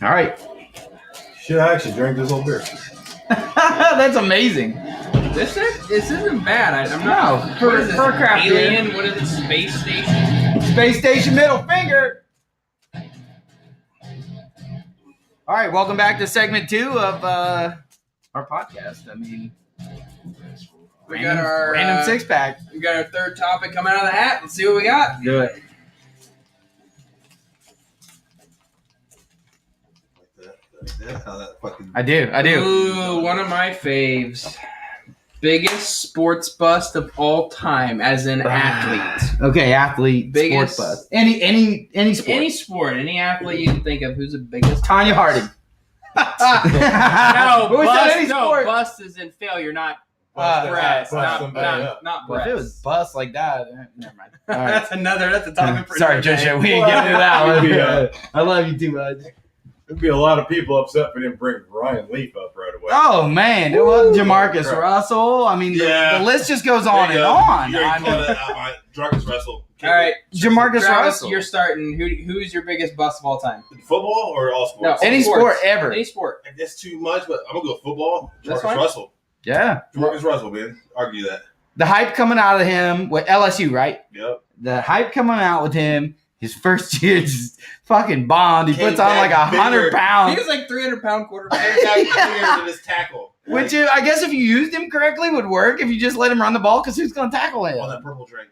All right. Shit, I actually drank this whole beer. That's amazing. This isn't bad. I'm not. No, for a craft alien. beer. What is it? Space station. Space Station middle finger. All right, welcome back to segment 2 of our podcast. I mean, We got our Random 6-Pack. We got our third topic coming out of the hat. Let's see what we got. Do it. How that fucking... I do. Ooh, one of my faves. Biggest sports bust of all time, as an athlete. Okay, athlete, Biggest- sports bust. Any sport. Any sport, any athlete you can think of, who's the biggest? Tanya Harding. No, Who said any no, sport? bust is in failure, not Bust breasts, somebody up. not Well, if it was breasts. bust like that, never mind. All right. That's a topic for Sorry, another day. Joshua, we ain't getting into that one. Yeah. I love you too much. There'd be a lot of people upset if we didn't bring Ryan Leaf up right away. Oh man, it was Jamarcus Right. Russell. I mean, Yeah. the list just goes on There and you go. on. You're I calling mean, it out my drunkest wrestle. All right, Jamarcus Travis, Russell. you're starting. Who's your biggest bust of all time? Football or all sports? No. Any Sports. sport ever. Any sport. I guess too much, but I'm gonna go football. That's Marcus fine. Russell. Yeah, Marcus Russell, man. Argue that. the hype coming out of him with LSU, right? Yep. The hype coming out with him. His first year just fucking bombed. He Came puts on like back 100 bigger. He pounds. was like 300-pound quarterback. Hands out clear to this tackle. Which I guess if you used him correctly would work if you just let him run the ball because who's going to tackle on him? that purple drink.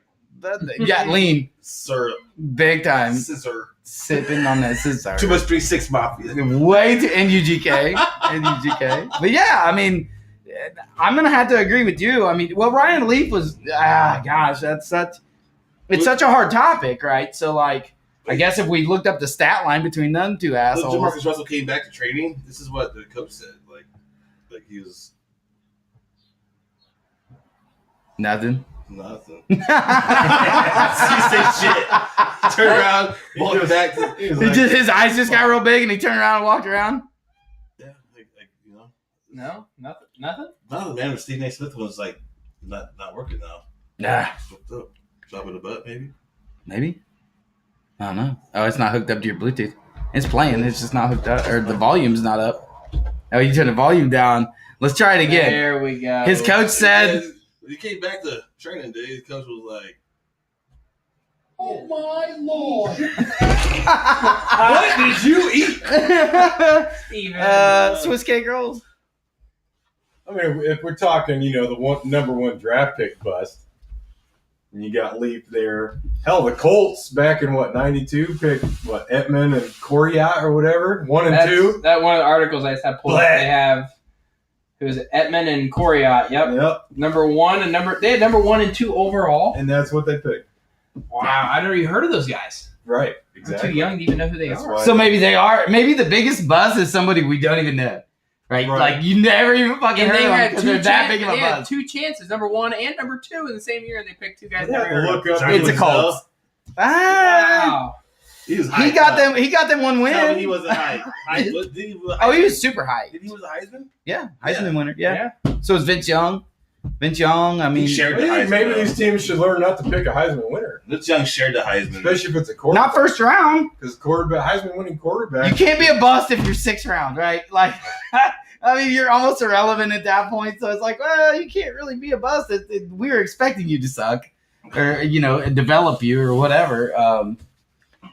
Yeah, lean. Sir. Big time. Scissor. Sipping on that scissor. Too much 3-6 mafia. Way too NUGK. NUGK. But yeah, I mean, I'm going to have to agree with you. I mean, well, Ryan Leaf was, gosh, it's such a hard topic, right? So, like, I guess if we looked up the stat line between them two When assholes. Jamarcus Russell came back to training, this is what the coach said. Like he was Nothing. nothing. He said shit. Turn around, walk back to His eyes just got real big and he turned around and walked around. yeah, like you know. No, nothing. No, man, Stephen A. Smith was like not working now. Nah. What's up? Drop in the butt, maybe. Maybe. I don't know. Oh, it's not hooked up to your Bluetooth. It's playing. It's just not hooked up, or the volume's not up. Oh, you turn the volume down. Let's try it again. There we go. His coach said, When he came back to training day, his coach was like, Oh my lord! What did you eat? Steven. Swiss cake rolls. I mean, if we're talking, the number one draft pick bust, and you got Leaf there. Hell, the Colts back in, 92, picked, Etman and Coriat or whatever, 1 and 2. That one of the articles I just had pulled up. Bleh. They have, who is it? Etman and Coriat. Yep. Yep, Number 1 and they had number 1 and 2 overall. and that's what they picked. Wow, I never even heard of those guys. Right, I'm exactly. too young to even know who they That's are. why- So maybe they are. Maybe the biggest buzz is somebody we don't even know. Right? Right. Like, you never even fucking And heard they of them had because they're that big of a they had buzz. 2 chances, number 1 and number 2 in the same year, and they picked 2 guys. Yeah, never heard of. look up. It's a Colts. Wow. he was He hyped got up. them. He got them one Tell me win. he wasn't hyped. Oh, he was super high. Did he was a Heisman? Yeah, Heisman winner. Yeah. So is Vince Young. Vince Young. I mean, He shared the I think Heisman. maybe though. these teams should learn not to pick a Heisman winner, Vince Young shared the Heisman. especially if it's a quarterback. not first round. Because Heisman winning quarterback. You can't be a bust if you're 6th round, right? Like, I mean, you're almost irrelevant at that point. So it's like, well, you can't really be a bust. We were expecting you to suck, or develop you or whatever.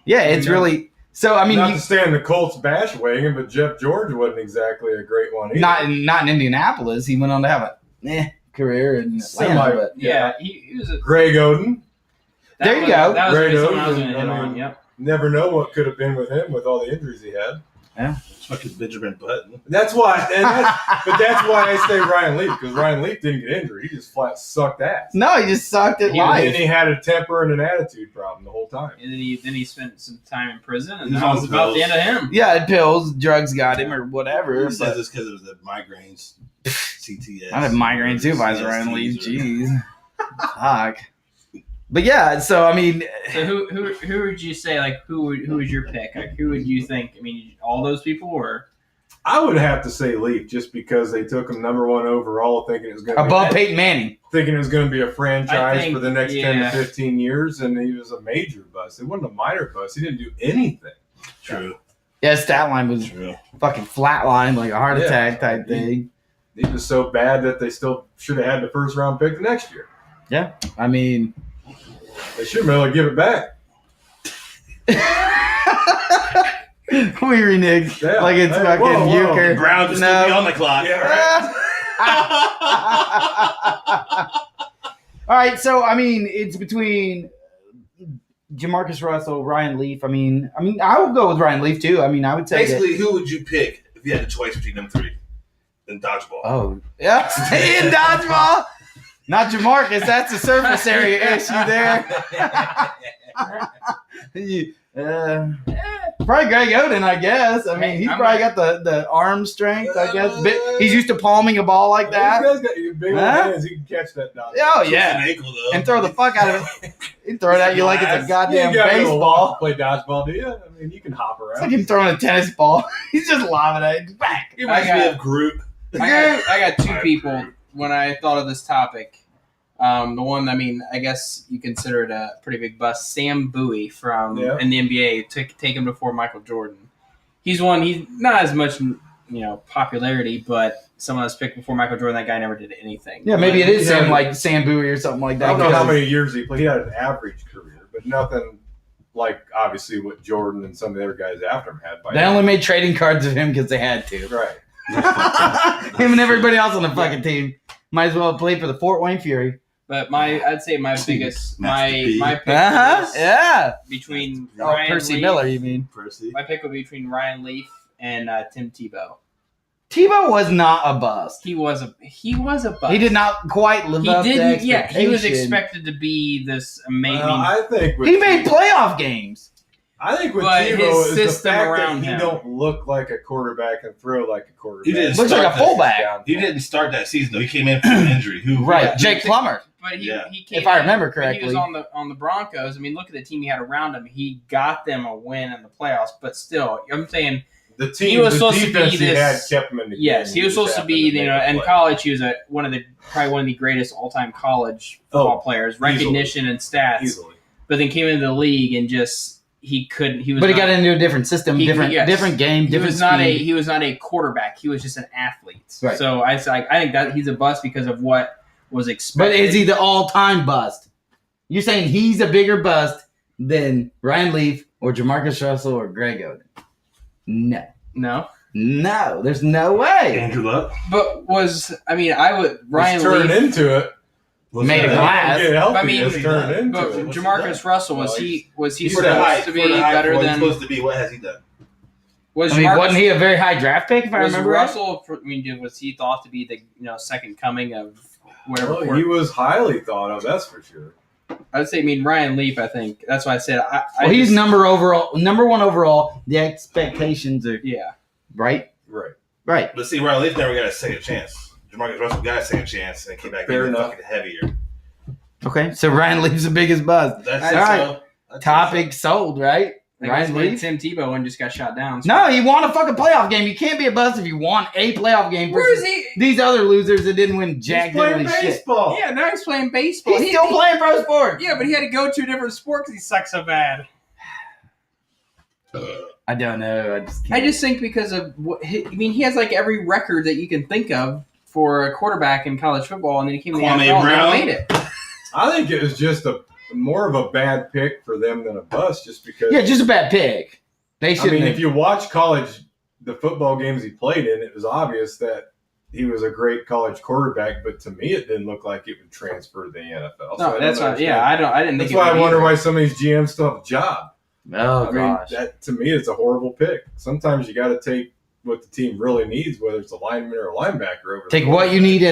Yeah, it's really. So I mean, not to stay in the Colts bash wagon, but Jeff George wasn't exactly a great one either. not in Indianapolis. He went on to have a career in Atlanta. But Yeah, he was a. Greg Oden. that There you was- go. That was Great someone I was Oden, going to hit I on. mean- Yep. Never know what could have been with him with all the injuries he had. Fucking Benjamin Button. That's why, but that's why I say Ryan Leaf, because Ryan Leaf didn't get injured. He just flat sucked ass. no, he just sucked at He was- life. And he had a temper and an attitude problem the whole time. And then he spent some time in prison, and He was that on was about the pills. end of him. Yeah, pills, drugs got him or whatever. He said But this because it was the migraines. CTS. I have migraine too if I was CSTs Ryan Leaf. or- Jeez. Fuck. But yeah, so I mean, So who would you say, like, who was your pick? Like, who would you think? I mean, all those people, or I would have to say Leaf just because they took him number 1 overall, thinking it was going to above Peyton Manning. thinking it was going to be a I franchise think, for the next 10 yeah. to 15 years, and he was a major bust. It wasn't a minor bust. He didn't do anything. True. Yeah, his stat line was True. fucking flatline, like a heart attack type thing. He was so bad that they still should have had the first round pick the next year. Yeah, I mean, They should have been able to give it back. we reneged Yeah. like it's Hey, fucking whoa, whoa. euchre. The Browns will still be on the clock. Yeah, All right, so I mean, it's between Jamarcus Russell, Ryan Leaf. I mean, I would go with Ryan Leaf too. I mean, I would say Basically, who would you pick if you had a choice between them three in dodgeball? Oh, yeah, stay in dodgeball. Not Jamarcus. That's a surface area issue there. Probably Greg Oden, I guess. I mean, he's probably got the arm strength, I guess. He's used to palming a ball like that. These guys got big old Huh? hands. He can catch that dodge. Oh, Just yeah. an ankle, though. And throw the fuck out of it. He'd throw it at you like it's a goddamn You gotta go walk baseball. to play dodgeball, do you? I mean, you can hop It's around. like him throwing a tennis ball. He's just lobbing it back. It reminds me of Groot. I got two people when I thought of this topic. The one, I mean, I guess you consider it a pretty big bust. Sam Bowie from in the NBA. Take him before Michael Jordan. He's not as much, popularity, but someone that's picked before Michael Jordan. That guy never did anything. Yeah, maybe it is Yeah. him, like Sam Bowie or something like I that. don't know how because- many years he played. He had an average career, but nothing like obviously what Jordan and some of the other guys after him had. By They now. only made trading cards of him because they had to. Right. Him and everybody else on the fucking team might as well have played for the Fort Wayne Fury. But I'd say my biggest, Master P. my pick was Yeah. between Oh, Ryan Percy Leaf. Miller, you mean? Percy. My pick would be between Ryan Leaf and Tim Tebow. Tebow was not a bust. He was a bust. He did not quite live He up to didn't. Yeah, he was expectation. expected to be this amazing. Well, I think with He made playoff games. I think with But Tebow his is the system fact around that he him. don't look like a quarterback and throw like a quarterback. He didn't Looks like start a fullback. Down. He didn't start that season though. He came in from an injury. Right, Yeah. Jake Plummer. But he Yeah. came If I in, remember when correctly. he was on the Broncos. I mean, look at the team he had around him. He got them a win in the playoffs. But still, I'm saying The team, He was the supposed to defense be he had this- kept him in the yes, game. he was supposed to just be. happened to make a In play. college, he was probably one of the greatest all-time college football players, recognition and stats. Easily. But then came into the league and just he couldn't. He was. But he not- got into a different system, He- different yes. game, He different was not speed. he was not a quarterback. He was just an athlete. Right. So I think that he's a bust because of what was But expected. is he the all-time bust? You're saying he's a bigger bust than Ryan Leaf or Jamarcus Russell or Greg Oden? No. No, there's no way. Andrew Luck. But Ryan He's turned Leaf. into it. Made a If he glass. can get healthy, I mean, it's turned into But it. What's he Jamarcus done? Russell was Well, he For the supposed height, to be better he's than supposed to be. What has he done? was I mean, Jamarcus- wasn't he a very high draft pick if I was remember right? Russell? Was he thought to be the second coming of whatever? Well, he was highly thought of, that's for sure. I would say. Ryan Leaf. I think that's why I said. Well, he's number one overall. The expectations are Yeah. right. Right. But see, Ryan Leaf never got a second chance. Jamarcus Russell got a second chance and came back Fair even enough. fucking heavier. Okay, so Ryan Leaf's the biggest buzz. That's All it, right. so. That's Topic sold, right? Like Ryan when Leaf. Tim Tebow and just got shot down. So- No, he won a fucking playoff game. You can't be a buzz if you won a playoff game. Where is versus he? These other losers that didn't win jack He's playing diddly shit. baseball. Yeah, now he's playing baseball. He's still playing pro sport. Yeah, but he had to go to a different sport because he sucks so bad. I don't know. I just think because of he has like every record that you can think of for a quarterback in college football, and then he came to the Kwame NFL and Brown. never made it. I think it was just more of a bad pick for them than a bust, just because. Yeah, just a bad pick. They I should. mean, if you watch the football games he played in, it was obvious that he was a great college quarterback. But to me, it didn't look like it would transfer to the NFL. No, that's why. Yeah, I didn't think. That's why I wonder why some of these GMs still have a job. Oh I mean, gosh. that to me is a horrible pick. Sometimes you got to take what the team really needs, whether it's a lineman or a linebacker. Over Take the what you need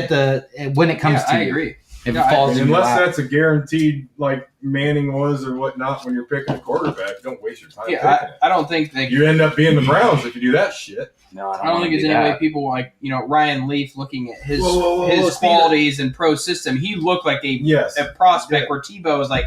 when it comes Yeah, to I you. agree. If No, it falls And in your unless lap. that's a guaranteed, like Manning was or whatnot, when you're picking a quarterback, don't waste your time picking Yeah, it. I don't think that. You end up being the Browns if you do that shit. No, I don't think there's any way people like Ryan Leaf looking at his Whoa, his Steve. qualities and pro system. He looked like Yes. a prospect where Tebow was like,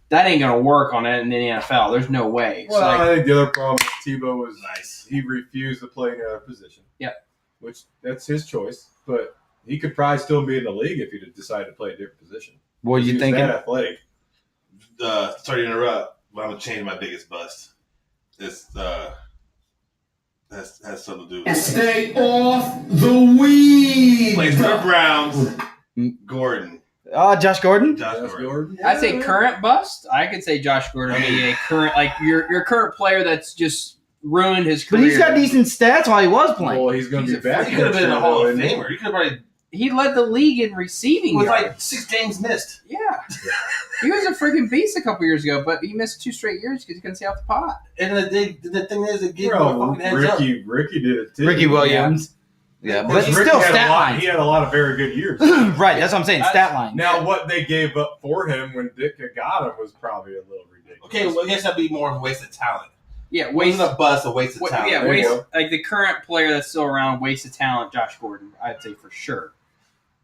that ain't gonna work on it in the NFL. There's no way. Well, So, like, I think the other problem with Tebow was Nice. he refused to play another position. Yeah. Which that's his choice, but he could probably still be in the league if he decided to play a different position. What are you He's thinking? that athletic. Sorry to interrupt, but I'm gonna change my biggest bust. It's has something to do with And it. stay off the weed. Plays for the Browns. Gordon. Josh Gordon. Josh Gordon. I'd say current bust. I could say Josh Gordon would be a current, like your current player that's just ruined his But career. he's got decent stats while he was playing. Well, he's going to be back. He could have been a Hall of next year, Famer. He could have probably He led the league in receiving with yards. like 6 games missed. Yeah. He was a freaking beast a couple years ago, but he missed 2 straight years because he couldn't stay off the pot. And the thing is, it gave him a Well, fucking heads up. Ricky did it too. Ricky Williams. Yeah, but Ricky still had stat a lot, line. he had a lot of very good years. Right, that's what I'm saying. Stat line. Now, what they gave up for him when Ditka got him was probably a little ridiculous. Okay, well, I guess that'd be more of a waste of talent. Yeah, Wasn't a bust, a waste of talent. Yeah, There you waste. go. Like the current player that's still around, waste of talent. Josh Gordon, I'd say for sure,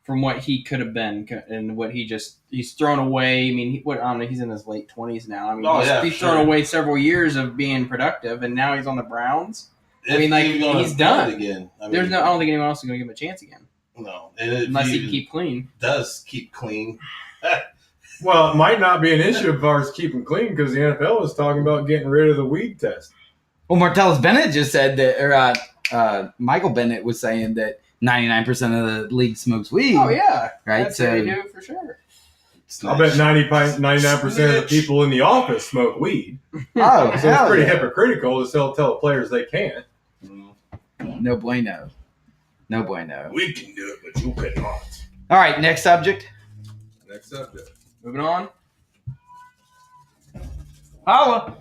from what he could have been and what he's thrown away. I mean, I don't know. He's in his late 20s now. I mean, he's thrown away several years of being productive, and now he's on the Browns. I mean, like, he's done again. I I mean, don't think anyone else is going to give him a chance again, no, and if unless he even can keep clean. does keep clean. Well, it might not be an issue as far as keeping clean because the NFL was talking about getting rid of the weed test. Well, Martellus Bennett just said that, or Michael Bennett was saying that 99% of the league smokes weed. Oh yeah, Right, That's so- what they do for sure. I bet 99% of the people in the office smoke weed. Oh, So it's hell pretty yeah. hypocritical to tell the players they can't. No bueno. No bueno. We can do it, but you cannot. All right, next subject. Next subject. Moving on. Holla.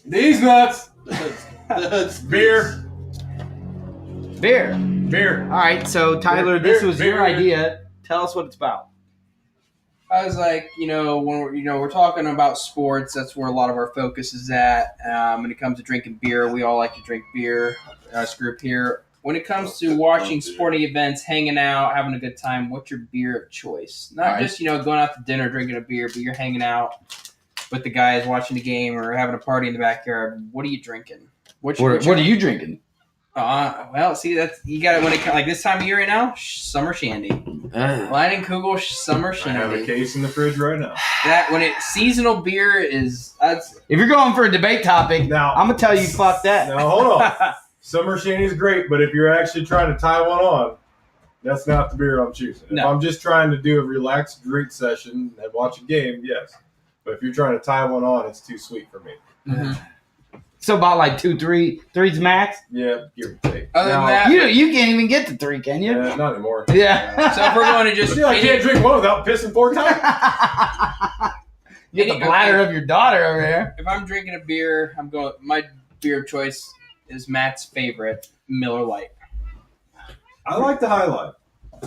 These nuts. That's Beer. Beer. Beer. All right, so Tyler, Beer, this was your beer. idea. Tell us what it's about. I was like, when we're talking about sports, that's where a lot of our focus is at. When it comes to drinking beer, we all like to drink beer. Us group here. When it comes to watching sporting events, hanging out, having a good time, what's your beer of choice? Not Right. just going out to dinner, drinking a beer, but you're hanging out with the guys watching the game or having a party in the backyard. What are you drinking? What are you drinking? Well, see, that's you got it when it like this time of year right now. Summer shandy, Leinenkugel summer I have a shandy. case in the fridge right now. That when it's seasonal beer is that's If you're going for a debate topic, Now, I'm going to tell you fuck that. Now, hold on. Summer Shandy is great, but if you're actually trying to tie one on, that's not the beer I'm choosing. No. If I'm just trying to do a relaxed drink session and watch a game, yes. But if you're trying to tie one on, it's too sweet for me. So about like 2, 3 threes max. Yeah, give or take. Other than Now, that, You can't even get to 3, can you? not anymore. Yeah. so if we're going to just See, I can't drink one without pissing 4 times. Get the bladder of your daughter over here. if I'm drinking a beer, I'm going. My beer of choice is Matt's favorite, Miller Lite. I like the High Life.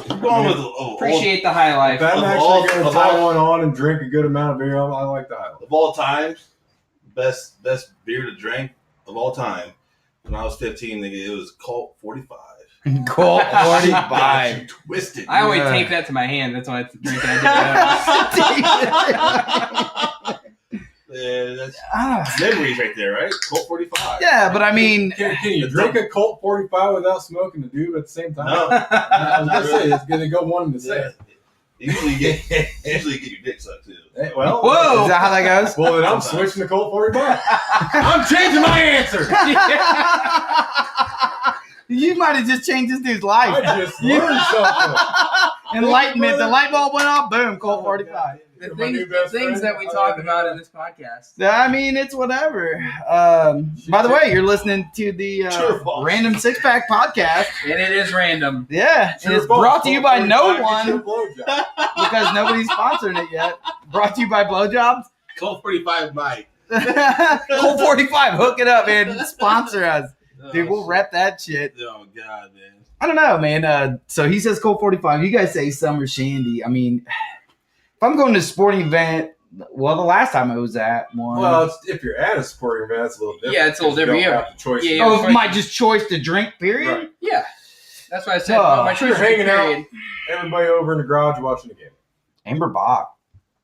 I'm going with Appreciate the High Life. If I'm Of actually all- going to of tie all- one on and drink a good amount of beer, I like the High Life. of all times, best beer to drink of all time. When I was 15, nigga, it was Colt 45. Colt Got 45. you twisted. I always Yeah. tape that to my hand. That's why I drink it. I Yeah, that's Ah. memories right there, right? Colt 45. Yeah, but I mean, Can you drink a Colt 45 without smoking the dude at the same time? No. I was going to say, it's going to go one to Yeah. six. Usually get your dick sucked too. Hey, well, whoa, is that how that goes? Well, then I'm switching to Colt 45. I'm changing my answer. You might have just changed this dude's life. I just learned something. Enlightenment. The light bulb went off. Boom. Colt 45. The My new things best friend, that we I talk love about you. in this podcast. I mean, it's whatever. By the way, you're listening to the True or false? Random 6-Pack podcast. And it is random. Yeah, and True it's or false? brought to you by Colt no 45 gets you a one blowjob. because nobody's sponsoring it yet. Brought to you by Blowjobs. Colt 45 might. Colt 45, hook it up, man. Sponsor us. Dude, we'll rep that shit. Oh, God, man. I don't know, man. So he says Colt 45. You guys say Summer Shandy. I mean, if I'm going to a sporting event, well, the last time I was at one. Well, if you're at a sporting event, it's a little different. Yeah, it's a little because you different, don't have the choice. Yeah, oh, my just choice to drink, period? Right. Yeah. That's why I said Oh, my You're choice hanging period. out, everybody over in the garage watching the game. Amber Bach.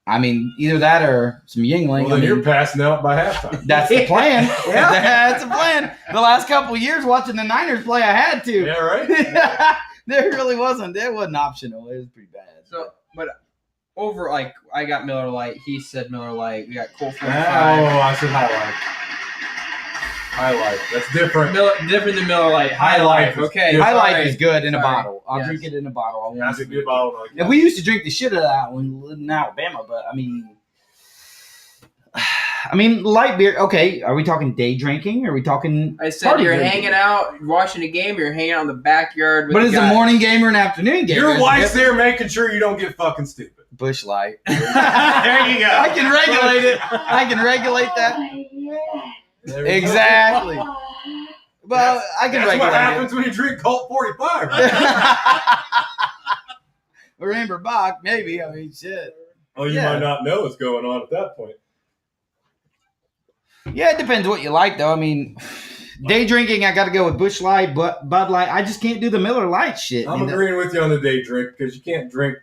I mean, either that or some Yingling. Well, I then mean, you're passing out by halftime. that's the plan. That's the plan. The last couple of years watching the Niners play, I had to. Yeah, right? There really wasn't. It wasn't optional. It was pretty bad. So, but over like I got Miller Lite. He said Miller Lite. We got Colt Oh, 45. I said High Life. High Life. That's different. Different than Miller Lite. High Life. Okay. High Life sorry. is good in a Sorry. bottle. I'll Yes. drink it in a bottle. I It has want to be a bottle. Like And we used to drink the shit out of that when we lived in Alabama, but I mean, light beer. Okay, are we talking day drinking? Or are we talking? I said party you're drinking? hanging out, watching a game. You're hanging out in the backyard. With But the it's a guys. morning game or an afternoon game. Your There's a wife's difference. there making sure you don't get fucking stupid. Bush Light. There you go. I can regulate it. I can regulate that. There we go. Exactly. Well, I can That's regulate what happens when you drink Colt 45. Right? it. Or Amber Bach, maybe. I mean, shit. Oh, you Yeah. might not know what's going on at that point. Yeah, it depends what you like, though. I mean, day drinking, I got to go with Bush Light, Bud Light. I just can't do the Miller Light shit. I'm you know? agreeing with you on the day drink because you can't drink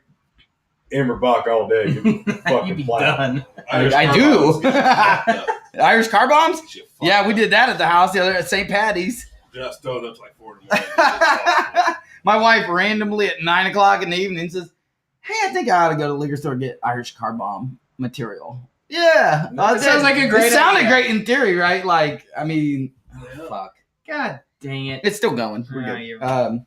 Amber Bach all day. You'd be fucking You'd be flat. done. I do. Yeah. Irish car bombs? Shit fucked Yeah, we up. did that at the house the other at St. Patty's. Just throwing up to like 4 in the morning. My wife randomly at 9 o'clock in the evening says, "Hey, I think I ought to go to the liquor store and get Irish car bomb material." Yeah, That sounds like a great It sounded idea. great in theory, right? Like, I mean, Yeah. fuck. God, Dang it. it's still going. We're Yeah, good. you're-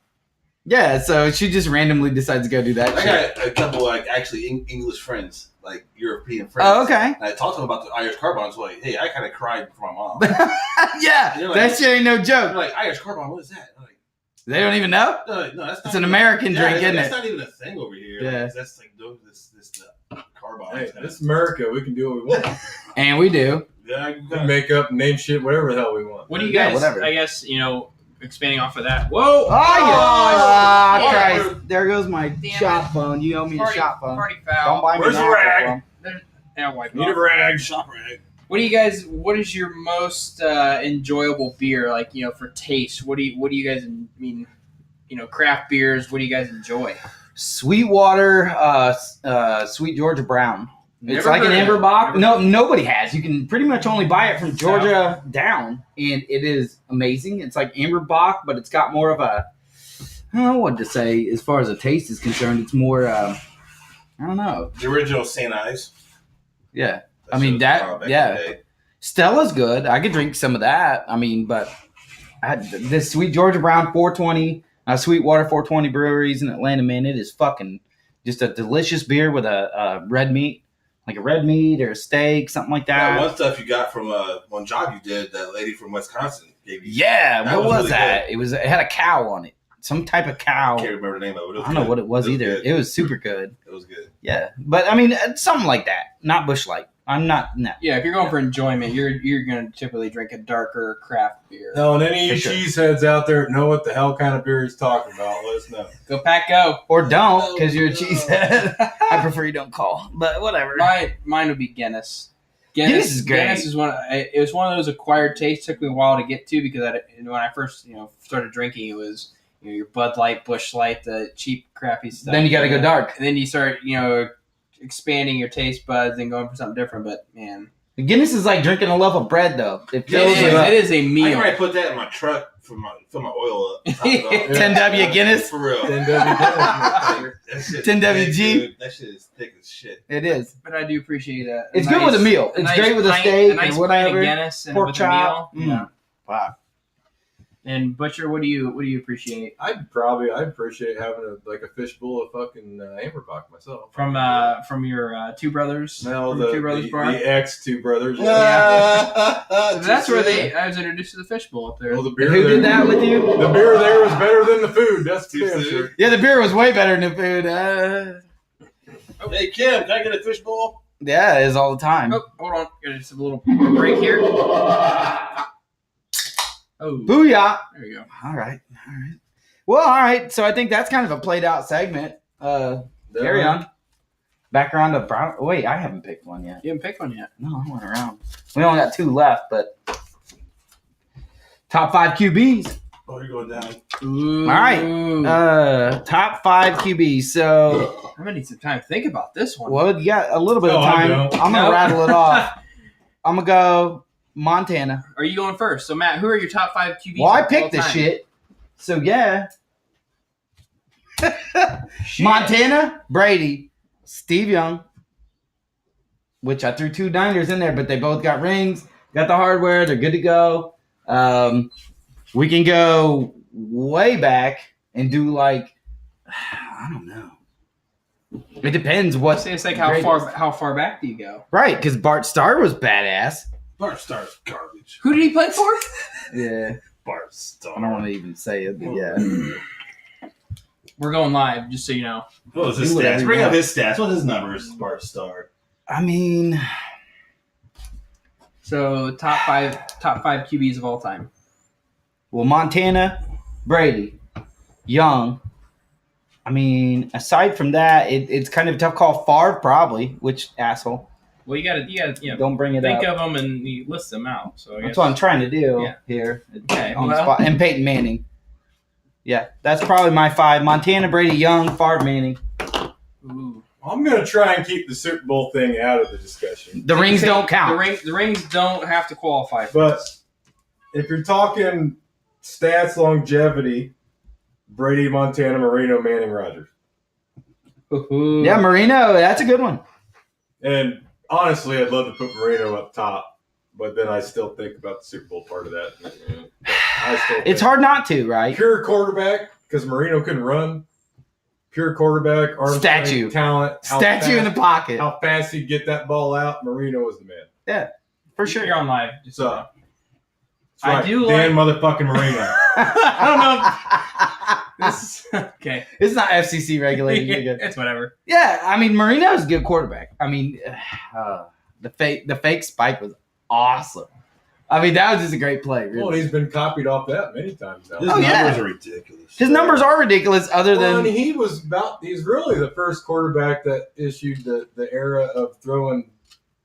Yeah, so she just randomly decides to go do that. I shit. got a couple like actually English friends, like European friends. Oh, okay. And I talked to them about the Irish car bombs. Like, hey, I kind of cried for my mom. Yeah, You're like- that shit ain't no They're joke. like, Irish car bomb, what is that? I'm like, They don't even know. no, that's not It's an even- American yeah, drink, that's, isn't that's it? not even a thing over here. Yeah. Like, that's like this car bomb. Hey, this is America. We can do what we want. And we do. Yeah, We can make up, name shit, whatever the hell we want. What do you Yeah, guys, whatever. I guess, expanding off of that. Whoa! Oh, yeah. Oh, Christ. There goes my Damn shop phone. You owe me a Party, shop phone. party Don't foul. buy me Where's an the Apple rag? phone. Yeah, wipe it Need a off. rag. shop rag. What is your most enjoyable beer, like, for taste? What do you guys mean, craft beers, what do you guys enjoy? Sweetwater, Sweet Georgia Brown. It's Never like an heard of Amber it. Bach. Never No, nobody has. You can pretty much only buy it from Georgia down, and it is amazing. It's like Amber Bach, but it's got more of a, I don't know what to say as far as the taste is concerned. It's more, I don't know. The original St. Ives. Yeah. That I mean, shit was that- wild back yeah. in the day. Stella's good. I could drink some of that. I mean, but I had this Sweet Georgia Brown 420, Sweetwater 420 breweries in Atlanta, man, it is fucking just a delicious beer with a red meat, like a red meat or a steak, something like That that. one stuff you got from one job you did, that lady from Wisconsin gave you. Yeah, That what was was really that? It had a cow on it, some type of cow. I can't remember the name of it. I don't know what it was either. Good. It was super good. It was good. Yeah, but I mean, something like that. Not Busch Light. I'm not. No. Yeah, if you're going for enjoyment, you're going to typically drink a darker craft beer. No, and any of you For sure. cheeseheads out there that know what the hell kind of beer he's talking about, let us know. Go Pack, go. Or don't, because you're a No. cheesehead. I prefer you don't call, but whatever. Mine would be Guinness. Guinness is great. Guinness is it was one of those acquired tastes. Took me a while to get to because when I first started drinking, it was your Bud Light, Busch Light, the cheap crappy stuff. Then you got to go dark. And then you start expanding your taste buds and going for something different. But man, Guinness is like drinking a loaf of bread, though. It it fills is, you up. it is a I meal. can probably put that in my truck for my oil up. Top it off. 10W Guinness. For real. 10W That shit 10WG. is thick, dude. That shit is thick as shit. It is. But I do appreciate it. It's good with a meal. It's great with a steak and whatever. Guinness and Pork with chop. a meal. Yeah. Wow. And Butcher, what do you appreciate I'd appreciate having a fishbowl of fucking Amber Bach myself. from your two brothers? No, from the, Two Brothers the, Bar. the ex-two brothers. So that's where I was introduced to the fishbowl up there. Well, the beer Who there, did that with you? The beer there was better than the food. That's Too damn soon. sure. Yeah, the beer was way better than the food. Hey Kim, can I get a fishbowl? Yeah, it is all the time. Oh, hold on. Got just a little break here. Oh, Booyah. there you go. All right. Well, all right. So I think that's kind of a played out segment. Carry on. Back around to Brown. Wait, I haven't picked one yet. You haven't picked one yet. No, I went around. We only got 2 left, but top 5 QBs. Oh, you're going down. Ooh. All right. Top 5 QBs. So, I'm gonna need some time to think about this one. well, you got a little bit of No, I time. don't. I'm going to No. rattle it off. I'm going to go Montana. Are you going first? So Matt, who are your top 5 QBs? Well, I of all picked this time? shit. So, yeah. Shit. Montana, Brady, Steve Young, which I threw 2 Niners in there, but they both got rings, got the hardware, they're good to go. We can go way back and do like I don't know. It depends what. It's like how far back do you go? Right, because Bart Starr was badass. Bart Starr's garbage. Who did he play for? Yeah, Bart Starr. I don't want to even say it, but yeah. We're going live, just so you know. What was his Do whatever stats? you Bring up want. his stats. What are his numbers, Bart Starr? I mean, So top five QBs of all time. well, Montana, Brady, Young. I mean, aside from that, it's kind of a tough call. Favre, probably, which asshole. Well, you gotta Don't bring it think up. of them and you list them out. So I That's guess. what I'm trying to do Yeah. here Okay, on the well- spot. And Peyton Manning. Yeah, that's probably my 5. Montana, Brady, Young, Favre, Manning. Ooh. I'm going to try and keep the Super Bowl thing out of the discussion. The rings don't count. The rings don't have to qualify for But this. if you're talking stats, longevity, Brady, Montana, Marino, Manning, Rogers. Ooh. Yeah, Marino, that's a good one. And honestly, I'd love to put Marino up top, but then I still think about the Super Bowl part of that. It's hard not to, right? Pure quarterback, because Marino couldn't run. Pure quarterback, arm Statue. strength, talent. Statue in the pocket. How fast he'd get that ball out, Marino was the man. Yeah, for sure. You're on live. Just so you So, know. that's right. I do Dan motherfucking Marino. I don't know. This is, okay. It's not FCC regulated. You're good. It's whatever. Yeah, I mean Marino's a good quarterback. I mean, the fake spike was awesome. I mean that was just a great play. Really. Well, he's been copied off that many times now. His Oh, numbers yeah. are ridiculous. His numbers are ridiculous. Other Well, than and he's really the first quarterback that issued the era of throwing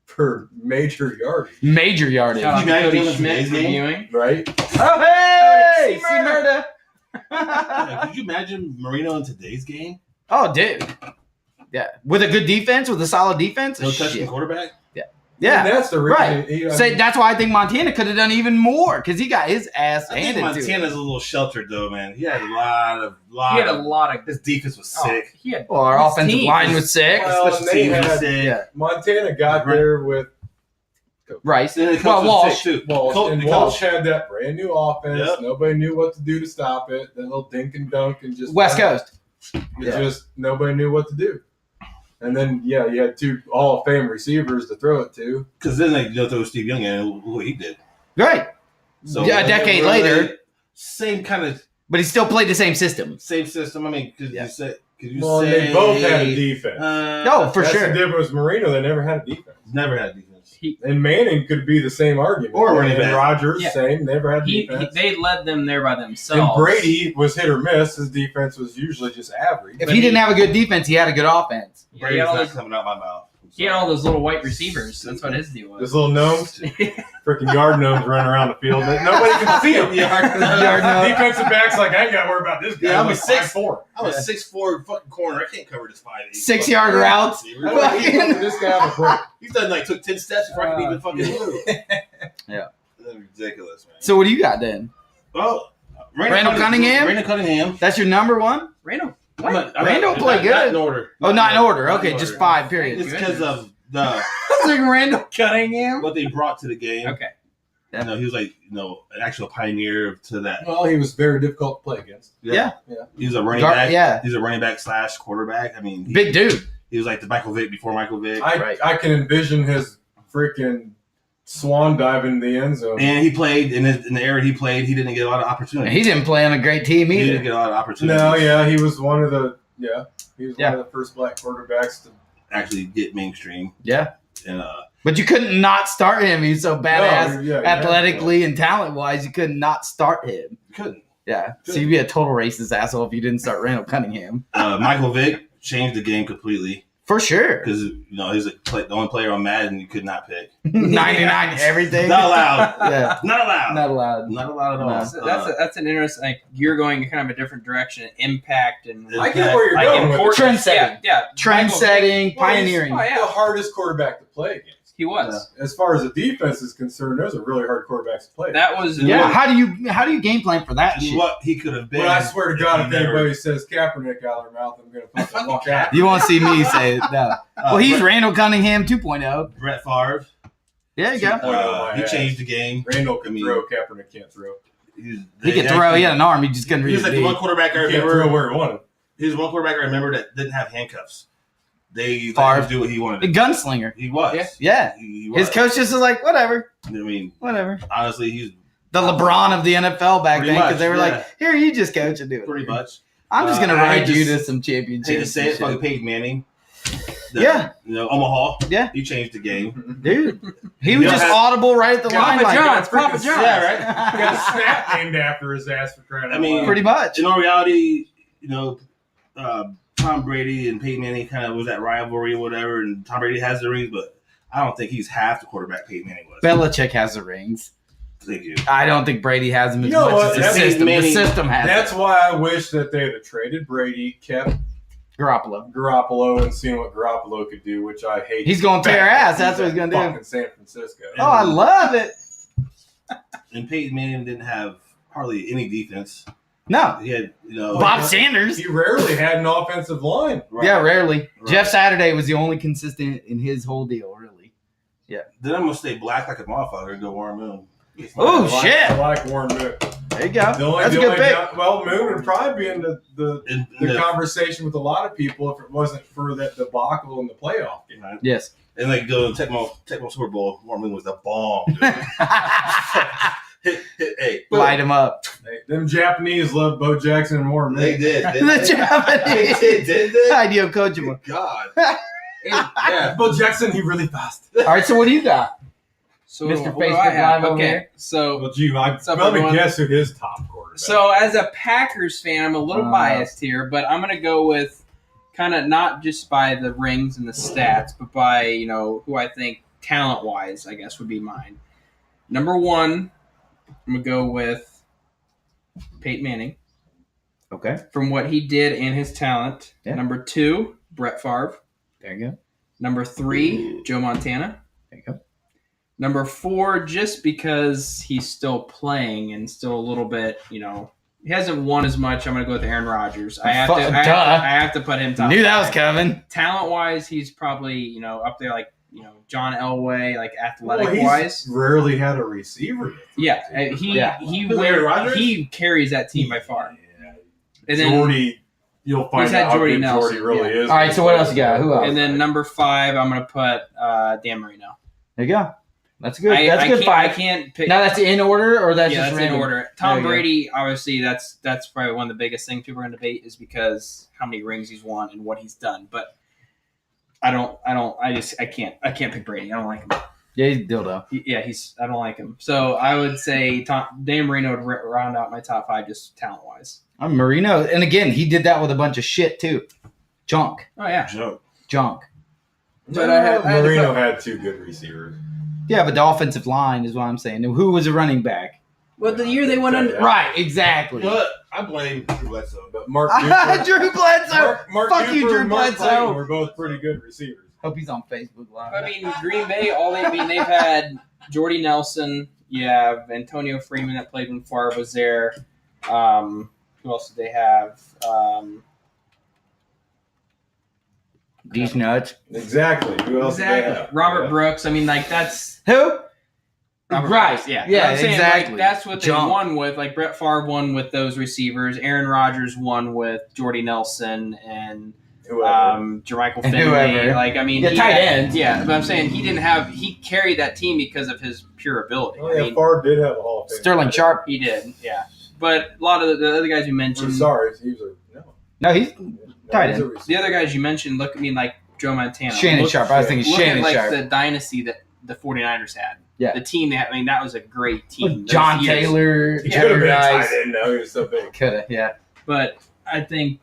for major yardage, major yardage. Shout out you to guys Cody doing Schmidt today's for game? viewing. right? Oh hey, C Murda. Yeah, could you imagine Marino in today's game? Oh, dude. Yeah, with a good defense, with a solid defense. No touching shit. quarterback? And Yeah, that's the reason. right. So that's why I think Montana could have done even more because he got his ass I think handed to him. Montana's a little sheltered though, man. He had a He had a lot of. his defense was sick. He had. Well, our his offensive team line was sick. Well, Special and they teams was had- sick. Yeah, Montana got Right. there with Rice. Then the coach Well, was Walsh. sick too. Walsh, and The Walsh coach- had that brand new offense. Yep. Nobody knew what to do to stop it. That little dink and dunk and just West Coast. Just nobody knew what to do. And then you had 2 Hall of Fame receivers to throw it to. Because then they throw Steve Young in and look what he did. Right. So Yeah, a decade later. Same kind of But he still played the same system. same system. I mean, could Yeah. you say? Could you Well, and say they both had a defense. No, for That's sure. the difference. Marino, they never had a defense. Never had defense. And Manning could be the same argument. Or running and back. Rodgers, Yeah. same, never had He, defense. they led them there by And themselves. Brady was hit or miss. His defense was usually just average. If But he didn't he- have a good defense, he had a good offense. He Brady's had all not those. coming out my mouth. I'm He had sorry. all those little white receivers. That's what his deal This was. little gnomes, freaking yard gnomes running around the field. Nobody can see him. Yard gnome. Defensive back's like, I ain't got to worry about this guy. Yeah, I'm a like 6'4". 5'4". I'm a 6'4" fucking corner. I can't cover this 5'8". 6 yard routes. I don't think he covered this guy on a break. He's done took 10 steps before I can even fucking move. Yeah. That's ridiculous, man. So what do you got then? Well, Randall Cunningham? Randall Cunningham. That's your number one? Randall. Randall played good. Not in order. Oh, not in order. Okay, Not in just order. 5, period. It's because of I was like, Randall Cunningham? what they brought to the game. Okay. You know, he was like, an actual pioneer to that. Well, he was very difficult to play against. Yeah. He was a running Guard- back. yeah. He's a running back / quarterback. I mean, Big dude. He was like the Michael Vick before Michael Vick. Right. I can envision his freaking swan dive in the end zone. And he played in the era he played. He didn't get a lot of opportunity. He didn't play on a great team He didn't either. get a lot of opportunity. No, yeah, he was one of the one of the first black quarterbacks to Actually, get mainstream. Yeah. And But you couldn't not start him. He's so badass No, yeah, athletically and talent-wise. You could not start him. couldn't. Yeah. So you'd be a total racist asshole if you didn't start Randall Cunningham. Michael Vick changed the game completely For sure. because he's the only player on Madden you could not pick. 99 everything. Not allowed. Yeah. Not allowed. Not allowed. Not allowed at all. No. That's an interesting. Like you're going in kind of a different direction. Impact and Yeah. I get where you're like going. with it. importance. Trend setting. Yeah. Trend Michael setting, Vick- pioneering. Oh, yeah. The hardest quarterback to play against. He was. As far as the defense is concerned, those are really hard quarterbacks to play. That was. Yeah. How do you game plan for that shit? What he could have been. But I swear to God, he if never- anybody says Kaepernick out of their mouth, I'm going to put the fuck out. You won't see me say it. No. Well, he's Brett, Randall Cunningham 2.0. Brett Favre. Yeah, you go. He changed the game. Randall can throw. Kaepernick can't throw. He could throw. He had an arm. He just couldn't read. He was like the one quarterback I He can't remember. throw where he wanted. He was one quarterback I remember that didn't have handcuffs. They let Favre. him do what he wanted. The gunslinger. He was. Yeah. He was. His coach just was like, whatever. I mean, Whatever. honestly, he's The LeBron of the NFL back Pretty then, because much, they were yeah. like, here, you just coach and do it. pretty much. I'm just going to I ride you just to some championships. Hate to say it, and fucking shit. Peyton Manning. Yeah. Omaha. Yeah. He changed the game. Dude. He was You just don't have- audible right at the line. Papa like, John's. Papa John's. Yeah, right. He got a snap named after his ass for crying out I mean, loud. Pretty much. In all reality, Tom Brady and Peyton Manning kind of was that rivalry or whatever, and Tom Brady has the rings, but I don't think he's half the quarterback Peyton Manning was. Belichick has the rings. Thank you. I don't think Brady has them as You know much what? as the That system. means The Manning- system has That's why I wish that they had traded Brady, kept Garoppolo. Garoppolo, and seen what Garoppolo could do, which I hate. He's going to tear ass. That's what he's going to do. Fucking San Francisco. Oh, I love it. And Peyton Manning didn't have hardly any defense. No. He had, Bob Sanders. He rarely had an offensive line. right. Yeah, rarely. Right. Jeff Saturday was the only consistent in his whole deal, really. Then I'm gonna stay black like a motherfucker and go Warren Moon. Oh, I like- shit. I like Warren Moon. There you go. That's a The good only pick. Moon would probably be in the And conversation with a lot of people if it wasn't for that debacle in the playoff game. Yes. And like go to Tecmo Super Bowl, Warren Moon was the bomb. Dude. Hey, Light him up. Them Japanese love Bo Jackson and Warren they Moon. did. Didn't The they? Japanese. Did they? Hideo Kojima. God. Yeah, Bo Jackson, he really fast. All right, so what do you got? So Mr. what do Facebook I have? Live over Okay, here. so Well, gee, What's up, let me everyone? guess who his top quarterback. So as a Packers fan, I'm a little biased here, but I'm going to go with kind of not just by the rings and the stats, but by, who I think talent-wise, I guess, would be mine. Number one, I'm going to go with Peyton Manning Okay. from what he did and his talent. Yeah. Number two, Brett Favre. There you go. Number three, Joe Montana. There you go. Number four, just because he's still playing and still a little bit, he hasn't won as much. I'm going to go with Aaron Rodgers. I have to put him top. Knew that was five. coming. Talent-wise, he's probably, up there like, John Elway, like Well, athletic-wise. he's rarely had a receiver. Yeah, he Aaron Rodgers? he carries that team by far. Yeah. And then, Jordy, you'll find He's had out how Jordy good Nelson, Jordy really is. All right, so what else you got? Who else? and then number five, I'm going to put Dan Marino. There you go. That's good. I That's a good I five. can't pick. Now that's in order, or that's Yeah, just that's in random? order. Tom There you go. Brady, obviously, that's probably one of the biggest things people are going to debate is because how many rings he's won and what he's done. But I can't pick Brady. I don't like him. Yeah, he's dildo. I don't like him. So I would say Dan Marino would round out my top five just talent wise. I'm Marino, and again, he did that with a bunch of shit too. Junk. Oh yeah, Junk. But I had to Marino put- had two good receivers. Yeah, but the offensive line is what I'm saying. And who was a running back? well the year they went under. Yeah. Right, exactly. But I blame Drew Bledsoe. But Mark Cooper, Drew Bledsoe. Mark Fuck Cooper you, Drew and Mark Bledsoe. Clayton were both pretty good receivers. Hope he's on Facebook Live. I mean, Green Bay. They've had Jordy Nelson. You have Antonio Freeman that played when Favre was there. Who else did they have? These nuts. Exactly. Who else? did they Exactly. have? Robert Yeah. Brooks. I mean, like that's Who? Robert Right. Brooks, yeah. Yeah, I'm saying, exactly. Like, that's what they Jump. won with. Like Brett Favre won with those receivers. Aaron Rodgers won with Jordy Nelson and Whoever. Jermichael And Finley. whoever. Like I mean, Yeah, he tight had- ends. Yeah, but I'm saying he carried that team because of his pure ability. Oh, I yeah, mean, Favre did have a Hall of Fame. Sterling Sharp. he did. Yeah, but a lot of the other guys you I'm mentioned. sorry, he was a no. No, he's tight he's a end. receiver. The other guys you mentioned, look at me like Joe Montana. Shannon look, Sharp. I was thinking Look Shannon at like Sharp. the dynasty that the 49ers had. Yeah. The team they had, I mean, that was a great team. John Those years. Taylor. He could have been a Rice. tight end. No, he was so big. Coulda, yeah. But I think,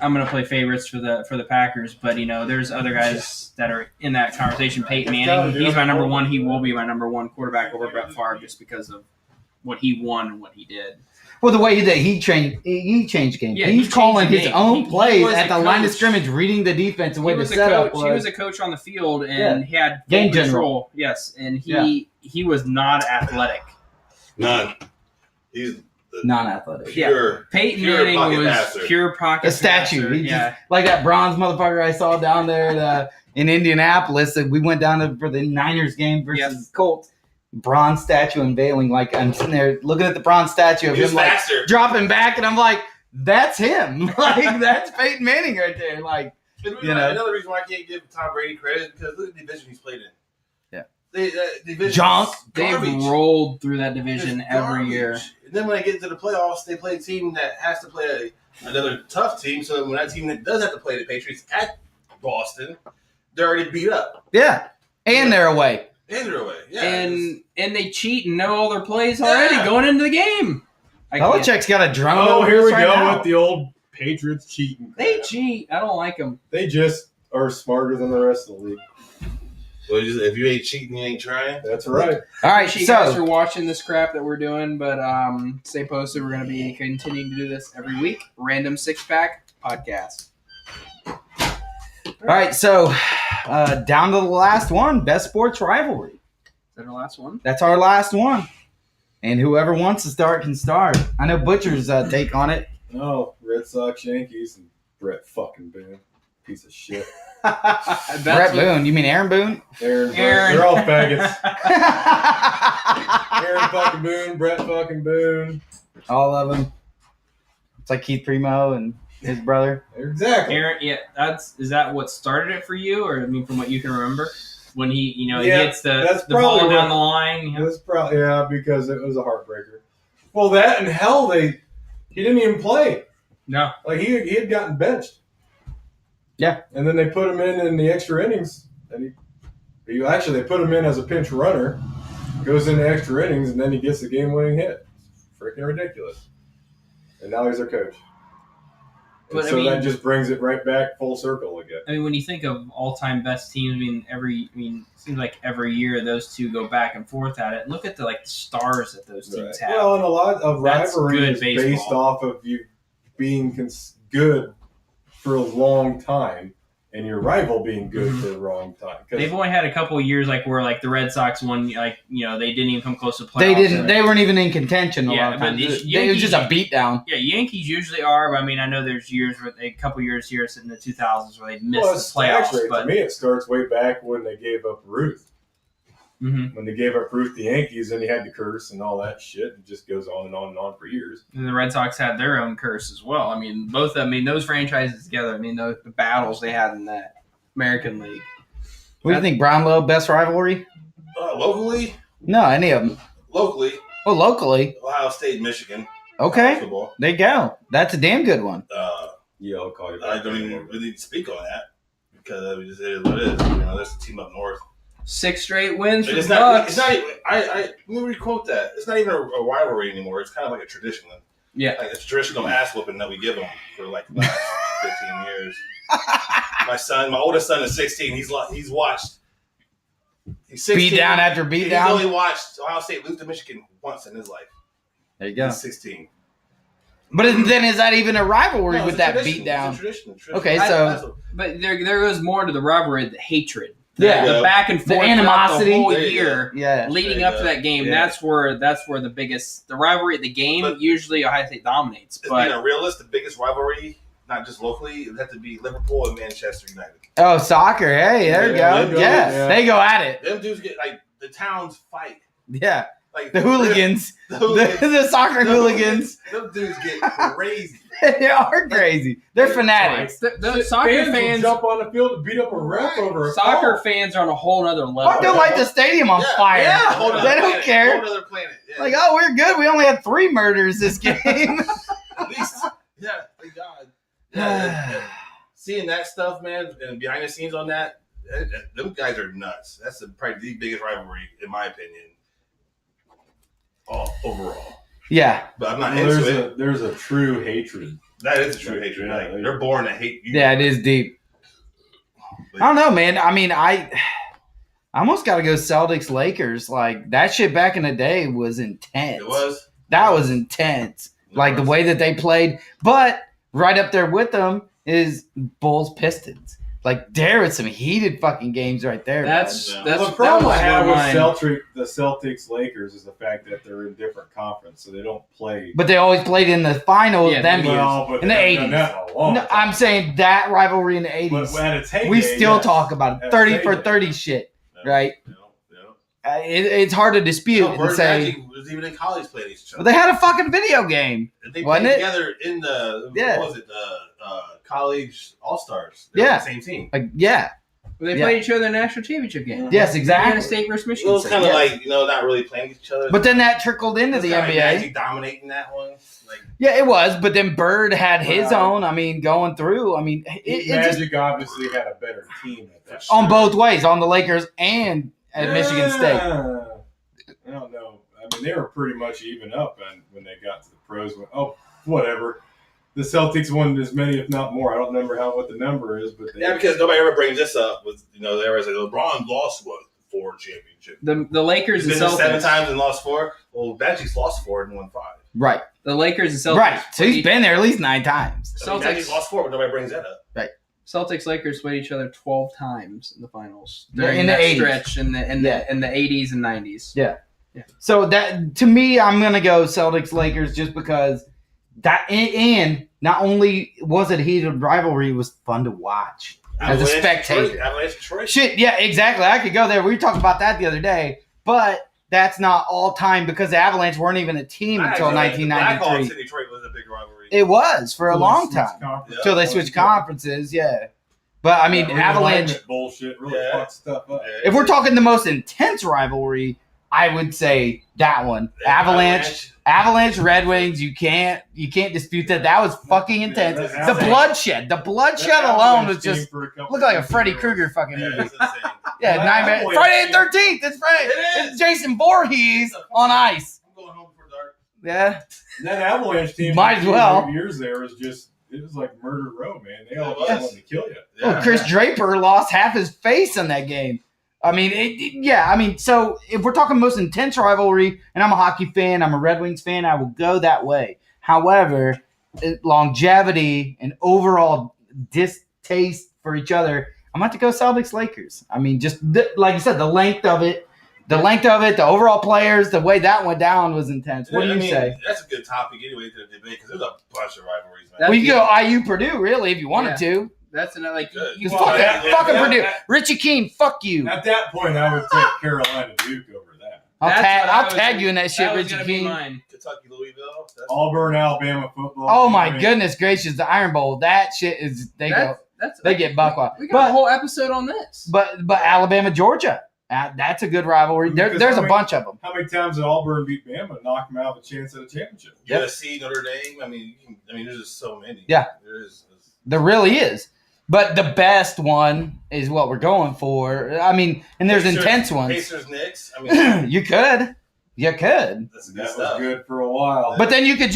I'm gonna play favorites for the Packers, but there's other guys that are in that conversation. Peyton Manning, he's my number one. He will be my number one quarterback over Brett Favre just because of what he won and what he did. Well, the way that he changed games. Yeah, he's he calling changed the his game. own He plays was at a the line of coach. scrimmage, reading the defense and He where the was a setup coach. He was a coach on the field, and Yeah. he had Game full general. control. Yes, and he was not athletic. None. He's non-athletic. Pure, Peyton pure Manning pocket was passer. pure pocket A statue. passer. He just- Yeah. like that bronze motherfucker I saw down there in Indianapolis. That we went down for the Niners game versus Colts. Bronze statue unveiling. Like I'm sitting there looking at the bronze statue of He was him like faster. dropping back, and I'm like, that's him. Like that's Peyton Manning right there. Like Another reason why I can't give Tom Brady credit is because look at the division he's played in. Yeah. Division Junk. They've rolled through that division It's every garbage. year. And then when they get into the playoffs, they play a team that has to play another tough team. So when that team that does have to play the Patriots at Boston, they're already beat up. yeah, and they're away. And they're away. Yeah. And they cheat and know all their plays already going into the game. Belichick's got a drum. Oh, here we right go now. with the old Patriots cheating. They crap. cheat. I don't like them. They just are smarter than the rest of the league. Well, if you ain't cheating, you ain't trying. That's right. All right, Appreciate you guys so for watching this crap that we're doing, but stay posted. We're going to be continuing to do this every week. Random 6-pack podcast. all right, so down to the last one, best sports rivalry. Is that our last one? That's our last one, and whoever wants to start can start. I know Butcher's take on it. No, Red Sox, Yankees, and Brett fucking Boone. Piece of shit. Brett Boone, you mean Aaron Boone? Aaron. They're all faggots. Aaron fucking Boone, Brett fucking Boone. All of them. It's like Keith Primo and his brother. Exactly. Aaron, yeah, is that what started it for you, or I mean, from what you can remember, when he, he Yeah, hits the that's ball probably down what- the line? You know? That's probably because it was a heartbreaker. Well, that and hell, he didn't even play. No, Like he had gotten benched. Yeah. And then they put him in the extra innings, and they put him in as a pinch runner, goes into extra innings, and then he gets the game-winning hit. Freaking ridiculous. And now he's their coach. And But, I so mean- that just brings it right back full circle again. I mean, when you think of all-time best teams, it seems like every year those two go back and forth at it. Look at the stars that those teams have. Well, and a lot of That's rivalry good is baseball. based off of you being good for a long time, and your rival being good for a long time. 'Cause- They've only had a couple of years where the Red Sox won, they didn't even come close to playoffs. They didn't. They weren't even in contention a Yeah, lot of but times. the It was just a beatdown. Yeah, Yankees usually are, but I mean, I know there's years where a couple years here in the 2000s where they missed Well, the playoffs. actually, But to me, it starts way back when they gave up Ruth. Mhm. When they gave up Ruth the Yankees, and he had to curse and all that shit. It just goes on and on and on for years. And the Red Sox had their own curse as well. I mean, those franchises together. I mean, the battles they had in that American League. What do you think, Brownlow? Best rivalry? Locally, No, any of them. locally, Well, locally. Ohio State, Michigan. Okay, Football. there you go. That's a damn good one. Yeah, I'll call you I back. don't even really speak on that because it is what it is. There's a team up north. 6 straight wins for It's the not. Bucks. It's not even. Let me requote that. It's not even a rivalry anymore. It's kind of like a tradition. Yeah. Like it's a traditional ass whooping that we give them for like the last 15 years. My oldest son is 16. He's watched. He's 16. Beat down after beat He's down. only watched Ohio State lose to Michigan once in his life. There you go. He's 16. But then is that even a rivalry No, with it's a that tradition. beat down? It's a tradition. Okay, I- so But there goes more into the rivalry, the hatred. Yeah. The back and forth, animosity. the whole There you year yeah, leading There up you to go. that game. Yeah. That's where the biggest rivalry at the game. But- Usually Ohio State dominates, It's being but a realist. The biggest rivalry, not just locally, it had to be Liverpool and Manchester United. oh, soccer. Hey, there you Yeah, go. there you go. Yeah, Yeah. they go at it. Them dudes get the towns fight. Yeah, Like the hooligans, The the, hooligans. the soccer hooligans. Them dudes get crazy. They are crazy. They're fanatics. the soccer will fans jump on the field and beat up a ref over a Soccer call. fans are on a whole other level. Fuck, they'll light the stadium on fire. Yeah, whole other They don't planet, care. Whole other planet. Yeah. Like, oh, we're good. We only had 3 murders this game. At least, yeah, thank God. Yeah, seeing that stuff, man, and behind the scenes on that, them guys are nuts. That's probably the biggest rivalry, in my opinion, overall. Yeah, But I'm not Well, into it. there's a true hatred. That is a true hatred. Yeah, Like, they're born to hate you. yeah, it is deep. I don't know, man. I mean, I almost got to go Celtics Lakers. Like that shit back in the day was intense. It was. That was intense. Like the way that they played. But right up there with them is Bulls Pistons. Like there was some heated fucking games right there. That's bud. that's the problem I that have was with one of mine. the Celtics Lakers is the fact that they're in different conference, so they don't play. But they always played in the finals. Yeah, them years. But In the they've done 80s. that in a long No, time. I'm saying that rivalry in the 80s. But at its heyday, We still yes. talk about it. At 30 its for heyday. 30 shit, Yeah, right? Yeah. It's hard to dispute No, and Bird say. Magic was even in college playing each other. But they had a fucking video game. They wasn't played it? together in the Yeah. what was it? College All Stars. They were Yeah. on the same team. Like, yeah. They Yeah. played each other in the national championship game. Yes, Indiana exactly. State versus It Michigan was State. kind of Yes. like not really playing each other. But then that trickled into It was the kinda like NBA. Magic dominating that one. Like Yeah, it was. But then Bird had his Wow. own. I mean, going through. I mean, it just Magic obviously had a better team at that. on both ways, on the Lakers and at Michigan State. I don't know. I mean, they were pretty much even up, and when they got to the pros, whatever. The Celtics won as many, if not more. I don't remember what the number is, but they, because nobody ever brings this up. With they always say LeBron lost 4 championships. The Lakers He's and been there 7 Celtics. times and lost 4. Well, Magic's lost 4 and won 5. Right. The Lakers and Celtics. Right. So he's been there at least 9 times. I mean, Magic's Celtics. lost 4, but nobody brings that up. Celtics Lakers played each other 12 times in the finals Yeah, during in the that 80s. stretch in the Yeah. 80s and 90s. Yeah. So that to me, I'm gonna go Celtics Lakers just because that and not only was it a heated rivalry, it was fun to watch as a Avalanche, spectator. Detroit, Avalanche, Detroit. Shit, yeah, exactly. I could go there. We were talking about that the other day, but that's not all time because the Avalanche weren't even a team until Actually, the Blackhawks 1993. in Detroit was a big rivalry. It was for a long time Yeah. until they switched conferences. Yeah, but I mean, Avalanche. Realignment bullshit really Yeah. fucked stuff up. Yeah. If we're talking the most intense rivalry, I would say that one. Avalanche, Red Wings. You can't dispute that. That was fucking intense. Yeah, The bloodshed alone was just looked like a Freddy Krueger fucking Yeah, movie. it's insane. Yeah, That Nightmare. Avalanche Friday the team- 13th. It's Friday. It is. It's Jason Voorhees on ice. I'm going home before dark. Yeah. That Avalanche team, Might as well. Years there was just it was like murder row, man. They all It just was. wanted to kill you. Well, Chris Draper lost half his face in that game. I mean, so if we're talking most intense rivalry, and I'm a hockey fan, I'm a Red Wings fan, I will go that way. However, longevity and overall distaste for each other, I'm about to go Celtics Lakers. I mean, just like you said, the length of it, the overall players, the way that went down was intense. What do you say? That's a good topic anyway to debate because there's a bunch of rivalries, man. That's- Well, you go IU Purdue, really, if you wanted to. That's another like Good. you Fuck yeah, fucking yeah, Purdue. yeah. Richie Keene, fuck you. At that point, I would take Carolina Duke over that. That's I'll tag you in that shit, that was Richie gonna be Keene. mine. Kentucky, Louisville. That's Auburn, Alabama football. Oh my I mean, goodness gracious, the Iron Bowl. That shit is they get buck wild. We got a But whole episode on this. but Alabama Georgia. That's a good rivalry. Because There's I a mean- bunch of them. How many times did Auburn beat Bama and knock them out of a chance at a championship? Yep. USC, Notre Dame. I mean, there's just so many. Yeah. There is. There really is. But the best one is what we're going for. I mean, and there's Pacers- intense ones. Pacers, Knicks. I mean, You could. that's good That was stuff. good for a while. But then you could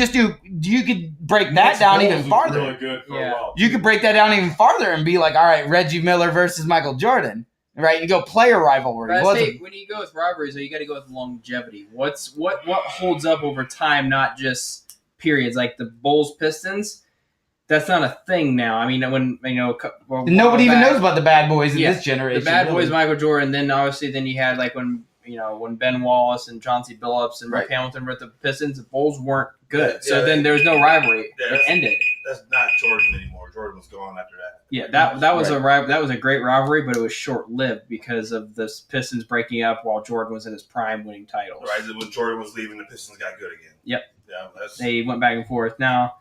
break that Knicks down Bulls even was farther. Really good for Yeah. a while. You could break that down even farther and be like, all right, Reggie Miller versus Michael Jordan. Right? You go player rivalry. But I What's say, when you go with rivalries, you got to go with longevity. What holds up over time, not just periods. Like the Bulls Pistons, that's not a thing now. I mean, when Nobody even knows about the bad boys in Yeah, this generation. the bad really. boys, Michael Jordan. Then obviously, then you had like when Ben Wallace and Chauncey Billups and Rick Right. Hamilton were at the Pistons. The Bulls weren't good, Yeah, so yeah. then there was no rivalry. Yeah, It ended. That's not Jordan anymore. Jordan was gone after that. Yeah, that was that was a great rivalry, but it was short lived because of the Pistons breaking up while Jordan was in his prime, winning titles. Right when Jordan was leaving, the Pistons got good again. Yep. Yeah, that's They went back and forth. Now,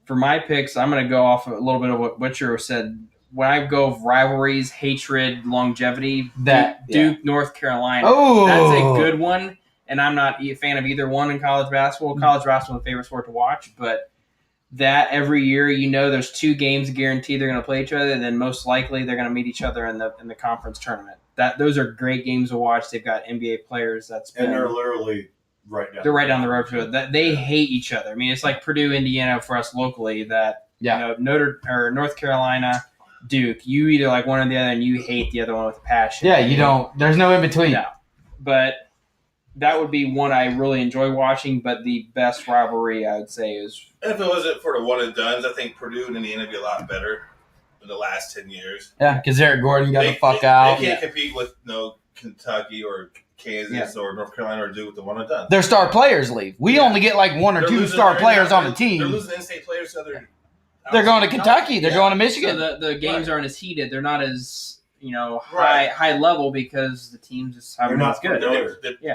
for my picks, I'm going to go off a little bit of what Butcher said. When I go of rivalries, hatred, longevity, Duke, North Carolina. Oh, That's a good one, and I'm not a fan of either one in college basketball. College basketball is my favorite sport to watch, but that every year, there's 2 games guaranteed they're going to play each other, and then most likely they're going to meet each other in the conference tournament. Those are great games to watch. They've got NBA players and they're literally right down. they're right down the road to it. That they hate each other. I mean, it's like Purdue, Indiana for us locally. That North Carolina, Duke. You either like one or the other, and you hate the other one with a passion. yeah. You don't. There's no in between. No. But that would be one I really enjoy watching. But the best rivalry I would say is And if it wasn't for the one and dones, I think Purdue and Indiana would be a lot better. in the last 10 years. Yeah, because Eric Gordon got the fuck they out. They can't compete with Kentucky or Kansas or North Carolina or Duke, the one and done. Their star players leave. We only get like one or two star players on the team. They're losing in-state players to other. They're going to Kentucky. They're going to Michigan. So the games aren't as heated. They're not as high level because the teams just haven't been as good.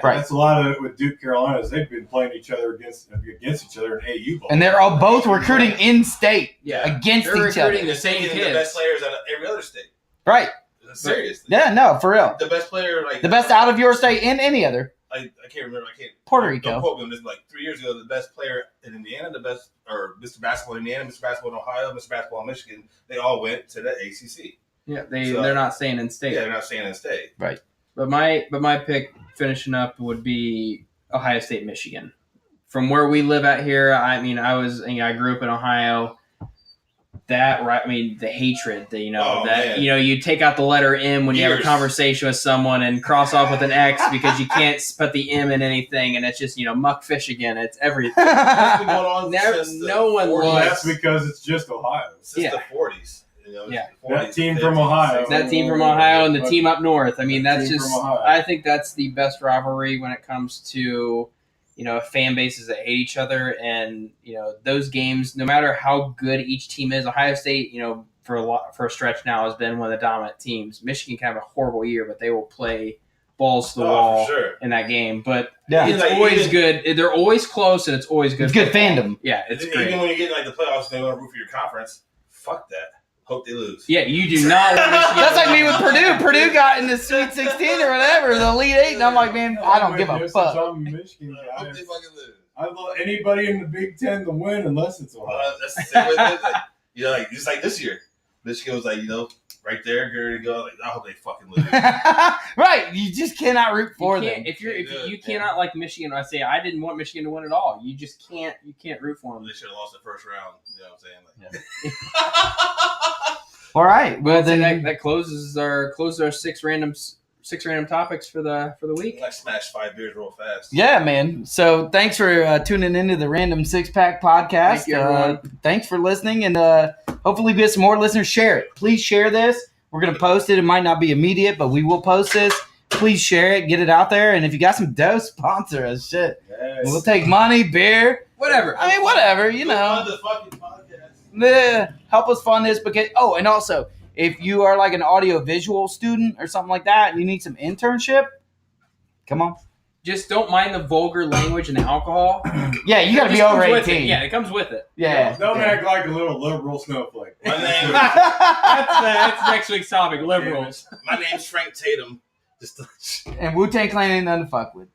That's a lot of it with Duke Carolina. They've been playing each other against each other in AU ball. And they're all both recruiting in state against they're each other. Recruiting the same kids. The best players out of every other state. Right. Seriously. Yeah, no, for real. The best player, the best out of your state and any other. I can't remember. Puerto Rico. Don't quote me on this. Like 3 years ago, the best player in Indiana, Mr. Basketball in Indiana, Mr. Basketball in Ohio, Mr. Basketball in Michigan, they all went to the ACC. Yeah, they're not staying in state. Yeah, they're not staying in state. Right. But my pick finishing up would be Ohio State, Michigan. From where we live out here, I grew up in Ohio. The hatred, you take out the letter M when you have a conversation with someone and cross off with an X because you can't put the M in anything, and it's just muck fish again. It's everything. No one loves. That's because it's just Ohio. Since the 40s. That team from Ohio. That team from Ohio and the team up north. That's just. I think that's the best rivalry when it comes to. Fan bases that hate each other, and those games, no matter how good each team is, Ohio State, for a stretch now has been one of the dominant teams. Michigan can have a horrible year, but they will play balls to the wall in that game. But it's always good. They're always close, and it's always good. It's good fandom. Yeah, it's great. Even when you get the playoffs, and they want to root for your conference. Fuck that. Hope they lose. Yeah, you do not want Michigan. That's like me with Purdue. Purdue got in the Sweet 16 or whatever, the Elite Eight, and I'm like, man, I don't give a fuck. I'm a Michigan guy. Hope they fucking lose. I love anybody in the Big Ten to win unless it's Ohio. That's the same way it is. Just like this year. Michigan was right there, ready to go. I hope they fucking lose. Right. You just cannot root for them. If you cannot like Michigan, I say I didn't want Michigan to win at all. You just can't. You can't root for them. They should have lost the first round. You know what I'm saying? All right. Well, then that closes our 6 random topics for the week. I smashed 5 beers real fast. Yeah, man. So thanks for tuning into the Random 6-Pack podcast. Thank you, everyone. Thanks for listening, and hopefully we get some more listeners. Share it. Please share this. We're going to post it. It might not be immediate, but we will post this. Please share it. Get it out there. And if you got some dough, sponsor us. Shit. Yes. We'll take money, beer. Whatever. Whatever, Fund the fucking podcast. Help us fund this because and also if you are like an audio visual student or something like that and you need some internship, come on. Just don't mind the vulgar language and the alcohol. Yeah, you got to be over 18. Yeah, it comes with it. Yeah. Don't act like a little liberal snowflake. My name That's next week's topic, liberals. My name's Frank Tatum. And Wu-Tang Clan ain't nothing to fuck with.